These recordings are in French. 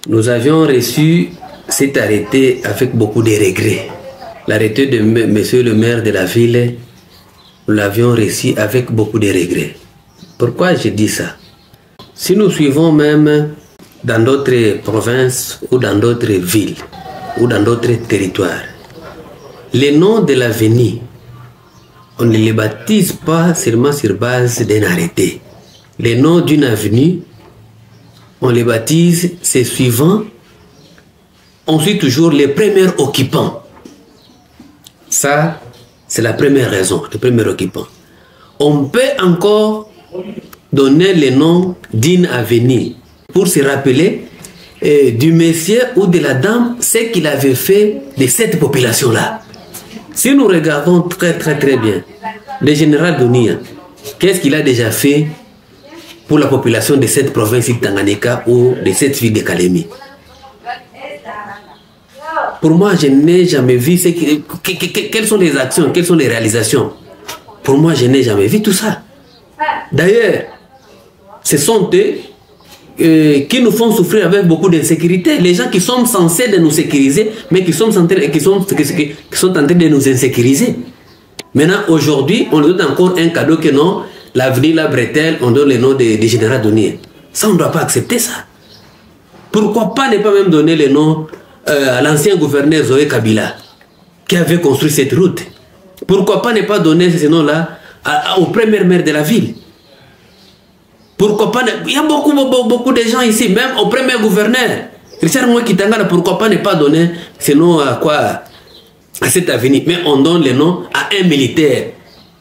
Nous avions reçu cet arrêté avec beaucoup de regrets. L'arrêté de monsieur le maire de la ville, nous l'avions reçu avec beaucoup de regrets. Pourquoi je dis ça? Si nous suivons même dans d'autres provinces ou dans d'autres villes ou dans d'autres territoires, les noms de l'avenir, on ne les baptise pas seulement sur base d'un arrêté. Les noms d'une avenue, on les baptise, c'est suivant. On suit toujours les premiers occupants. Ça, c'est la première raison, les premiers occupants. On peut encore donner le nom d'une avenue pour se rappeler du monsieur ou de la dame ce qu'il avait fait de cette population-là. Si nous regardons très bien, le général Dounia, qu'est-ce qu'il a déjà fait pour la population de cette province de Tanganyika ou de cette ville de Kalemi? Pour moi, je n'ai jamais vu quelles sont les actions, quelles sont les réalisations. Pour moi, je n'ai jamais vu tout ça. D'ailleurs, ce sont eux qui nous font souffrir avec beaucoup d'insécurité. Les gens qui sont censés de nous sécuriser, mais qui sont en train de nous insécuriser. Maintenant, aujourd'hui, on donne encore un cadeau que non, l'avenir, la bretelle, on donne le nom de général Dounia. Ça, on ne doit pas accepter ça. Pourquoi pas ne pas même donner le nom à l'ancien gouverneur Zoé Kabila, qui avait construit cette route? Pourquoi pas ne pas donner ce nom-là au premier maire de la ville? Pourquoi pas? Il y a beaucoup de gens ici, même au premier gouverneur, Richard Mwakitangala. Pourquoi pas ne pas donner ce nom à cette avenue? Mais on donne le nom à un militaire.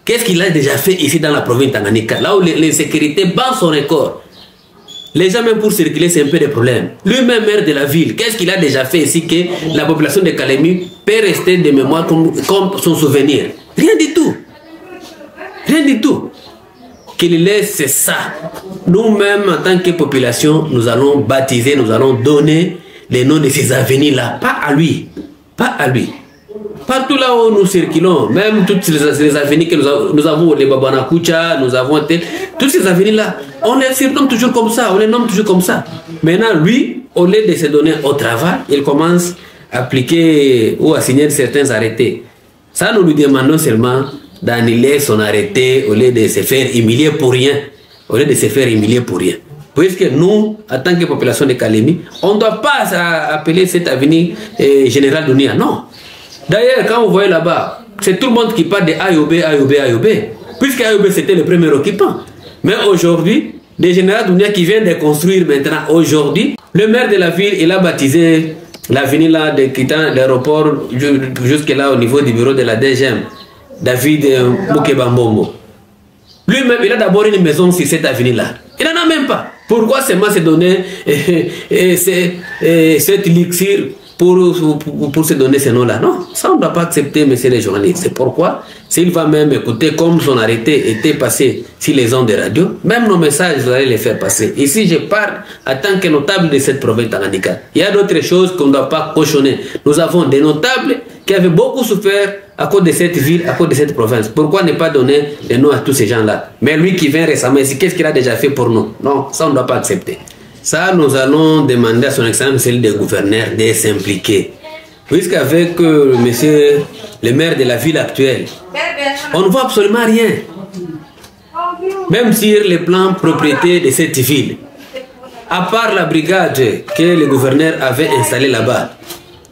Qu'est-ce qu'il a déjà fait ici dans la province de Tanganyika, là où l'insécurité bat son record? Les gens, même pour circuler, c'est un peu de problème. Lui-même, maire de la ville, qu'est-ce qu'il a déjà fait ici que la population de Kalemi peut rester de mémoire comme son souvenir? Rien du tout. Rien du tout. Qu'il laisse, c'est ça. Nous-mêmes, en tant que population, nous allons baptiser, nous allons donner les noms de ces avenirs-là. Pas à lui. Pas à lui. Partout là où nous circulons, même toutes les avenirs que nous avons, les Babanakucha, nous avons toutes ces avenirs-là, on les surnomme toujours comme ça, on les nomme toujours comme ça. Maintenant, lui, au lieu de se donner au travail, il commence à appliquer ou à signer certains arrêtés. Ça, nous lui demandons seulement d'annuler son arrêté au lieu de se faire humilier pour rien. Au lieu de se faire humilier pour rien. Puisque nous, en tant que population de Kalemi, on ne doit pas appeler cet avenir général Dounia, non. D'ailleurs, quand vous voyez là-bas, c'est tout le monde qui parle de AOB, AOB, AOB. Puisque AOB c'était le premier occupant. Mais aujourd'hui, le général Dounia qui vient de construire maintenant, aujourd'hui, le maire de la ville, il a baptisé l'avenir là, de quittant l'aéroport jusque là au niveau du bureau de la DGM, David Moukebambombo. Lui-même, il a d'abord une maison sur cette avenue-là. Il n'en a même pas. Pourquoi seulement se donner cette elixir pour se donner ce nom-là? Non, ça on ne doit pas accepter, monsieur les journalistes. C'est pourquoi, s'il va même écouter comme son arrêté était passé sur les ondes de radio, même nos messages, vous allez les faire passer. Ici, je parle en tant que notable de cette province Tanganyika. Il y a d'autres choses qu'on ne doit pas cochonner. Nous avons des notables qui avaient beaucoup souffert à cause de cette ville, à cause de cette province. Pourquoi ne pas donner les noms à tous ces gens-là? Mais lui qui vient récemment ici, qu'est-ce qu'il a déjà fait pour nous? Non, ça on ne doit pas accepter. Ça, nous allons demander à son excellence, celle des gouverneurs, de s'impliquer. Puisqu'avec monsieur le maire de la ville actuelle, on ne voit absolument rien. Même sur les plans propriété de cette ville. À part la brigade que le gouverneur avait installée là-bas,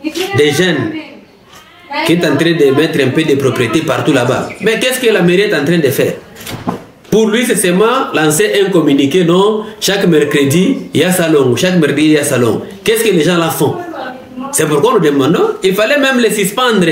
des jeunes qui est en train de mettre un peu de propriété partout là-bas. Mais qu'est-ce que la mairie est en train de faire? Pour lui, c'est seulement lancer un communiqué, non? Chaque mercredi, il y a salon. Chaque mercredi, il y a salon. Qu'est-ce que les gens là font? C'est pourquoi nous demandons, il fallait même les suspendre.